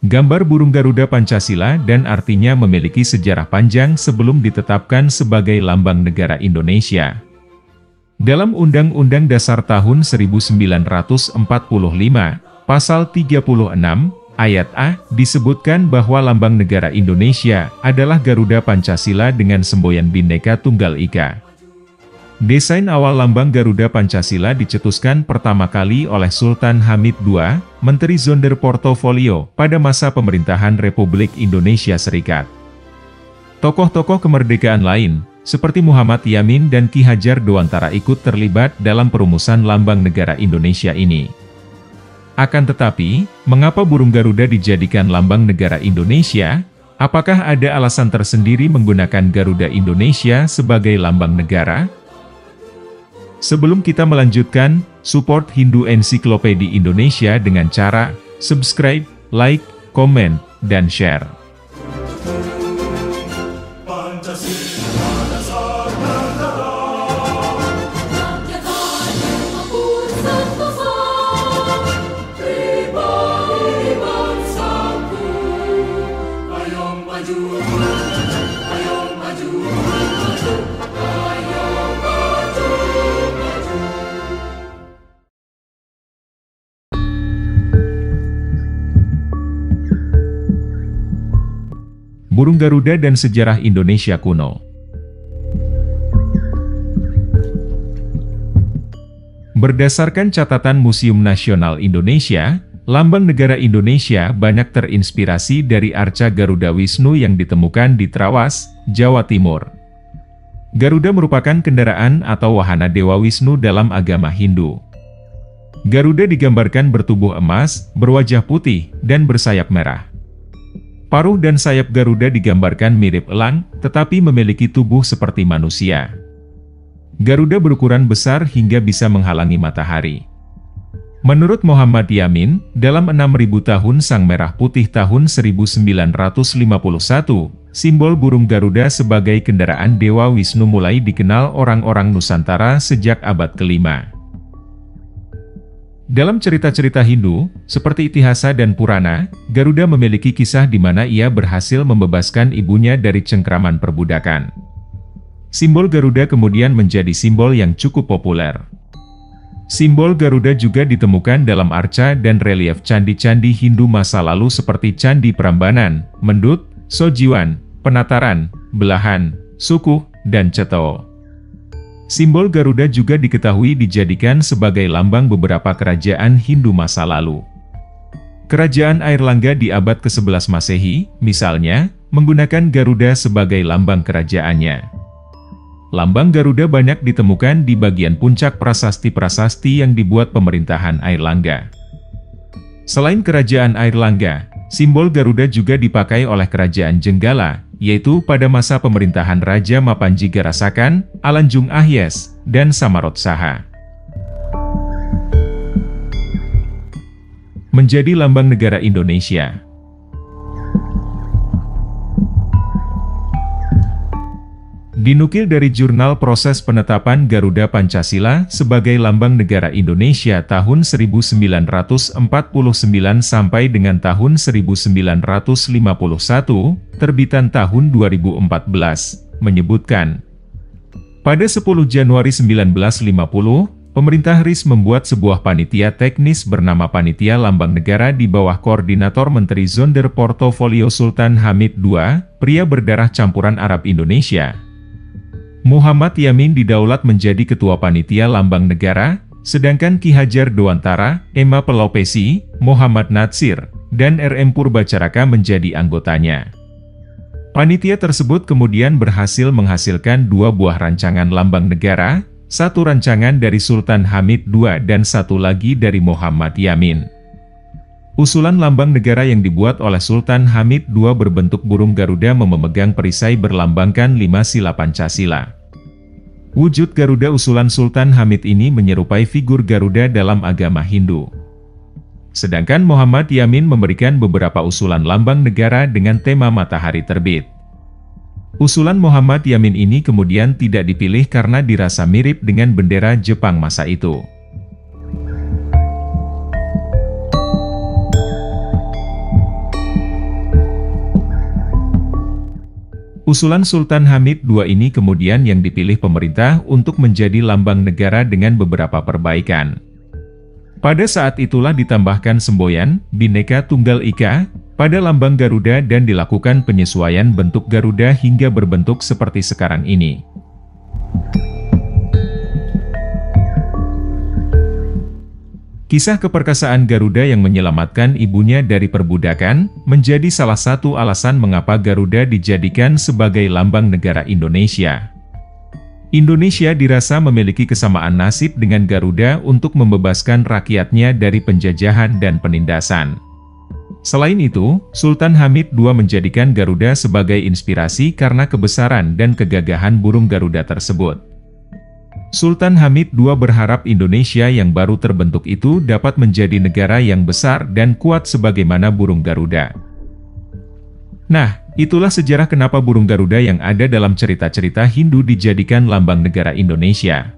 Gambar burung Garuda Pancasila dan artinya memiliki sejarah panjang sebelum ditetapkan sebagai lambang negara Indonesia. Dalam Undang-Undang Dasar tahun 1945, Pasal 36, Ayat A, disebutkan bahwa lambang negara Indonesia adalah Garuda Pancasila dengan semboyan Bhinneka Tunggal Ika. Desain awal lambang Garuda Pancasila dicetuskan pertama kali oleh Sultan Hamid II, Menteri Zonder Portofolio, pada masa pemerintahan Republik Indonesia Serikat. Tokoh-tokoh kemerdekaan lain, seperti Muhammad Yamin dan Ki Hajar Dewantara ikut terlibat dalam perumusan lambang negara Indonesia ini. Akan tetapi, mengapa burung Garuda dijadikan lambang negara Indonesia? Apakah ada alasan tersendiri menggunakan Garuda Indonesia sebagai lambang negara? Sebelum kita melanjutkan, support Hindu Encyclopedia Indonesia dengan cara subscribe, like, komen, dan share. Burung Garuda dan sejarah Indonesia kuno. Berdasarkan catatan Museum Nasional Indonesia, lambang negara Indonesia banyak terinspirasi dari arca Garuda Wisnu yang ditemukan di Trawas, Jawa Timur. Garuda merupakan kendaraan atau wahana Dewa Wisnu dalam agama Hindu. Garuda digambarkan bertubuh emas, berwajah putih, dan bersayap merah. Paruh dan sayap Garuda digambarkan mirip elang, tetapi memiliki tubuh seperti manusia. Garuda berukuran besar hingga bisa menghalangi matahari. Menurut Muhammad Yamin, dalam 6.000 tahun Sang Merah Putih tahun 1951, simbol burung Garuda sebagai kendaraan Dewa Wisnu mulai dikenal orang-orang Nusantara sejak abad ke-5. Dalam cerita-cerita Hindu, seperti Itihasa dan Purana, Garuda memiliki kisah di mana ia berhasil membebaskan ibunya dari cengkraman perbudakan. Simbol Garuda kemudian menjadi simbol yang cukup populer. Simbol Garuda juga ditemukan dalam arca dan relief candi-candi Hindu masa lalu seperti Candi Prambanan, Mendut, Sojiwan, Penataran, Belahan, Sukuh, dan Cetho. Simbol Garuda juga diketahui dijadikan sebagai lambang beberapa kerajaan Hindu masa lalu. Kerajaan Airlangga di abad ke-11 Masehi, misalnya, menggunakan Garuda sebagai lambang kerajaannya. Lambang Garuda banyak ditemukan di bagian puncak prasasti-prasasti yang dibuat pemerintahan Airlangga. Selain kerajaan Airlangga, simbol Garuda juga dipakai oleh kerajaan Jenggala, yaitu pada masa pemerintahan Raja Mapanji Garasakan, Alanjung Ahyes, dan Samarot Saha. Menjadi lambang negara Indonesia. Dinukil dari jurnal proses penetapan Garuda Pancasila sebagai lambang negara Indonesia tahun 1949 sampai dengan tahun 1951, terbitan tahun 2014, menyebutkan, pada 10 Januari 1950, pemerintah RIS membuat sebuah panitia teknis bernama Panitia Lambang Negara di bawah koordinator Menteri Zonder Portofolio Sultan Hamid II, pria berdarah campuran Arab Indonesia. Muhammad Yamin didaulat menjadi ketua panitia lambang negara, sedangkan Ki Hajar Dewantara, Emma Pelopesi, Muhammad Natsir, dan RM Purbacaraka menjadi anggotanya. Panitia tersebut kemudian berhasil menghasilkan 2 buah rancangan lambang negara, 1 rancangan dari Sultan Hamid II dan 1 lagi dari Muhammad Yamin. Usulan lambang negara yang dibuat oleh Sultan Hamid II berbentuk burung Garuda memegang perisai berlambangkan 5 sila Pancasila. Wujud Garuda usulan Sultan Hamid ini menyerupai figur Garuda dalam agama Hindu. Sedangkan Muhammad Yamin memberikan beberapa usulan lambang negara dengan tema matahari terbit. Usulan Muhammad Yamin ini kemudian tidak dipilih karena dirasa mirip dengan bendera Jepang masa itu. Usulan Sultan Hamid II ini kemudian yang dipilih pemerintah untuk menjadi lambang negara dengan beberapa perbaikan. Pada saat itulah ditambahkan semboyan, Bhinneka Tunggal Ika, pada lambang Garuda dan dilakukan penyesuaian bentuk Garuda hingga berbentuk seperti sekarang ini. Kisah keperkasaan Garuda yang menyelamatkan ibunya dari perbudakan, menjadi salah satu alasan mengapa Garuda dijadikan sebagai lambang negara Indonesia. Indonesia dirasa memiliki kesamaan nasib dengan Garuda untuk membebaskan rakyatnya dari penjajahan dan penindasan. Selain itu, Sultan Hamid II menjadikan Garuda sebagai inspirasi karena kebesaran dan kegagahan burung Garuda tersebut. Sultan Hamid II berharap Indonesia yang baru terbentuk itu dapat menjadi negara yang besar dan kuat sebagaimana burung Garuda. Nah, itulah sejarah kenapa burung Garuda yang ada dalam cerita-cerita Hindu dijadikan lambang negara Indonesia.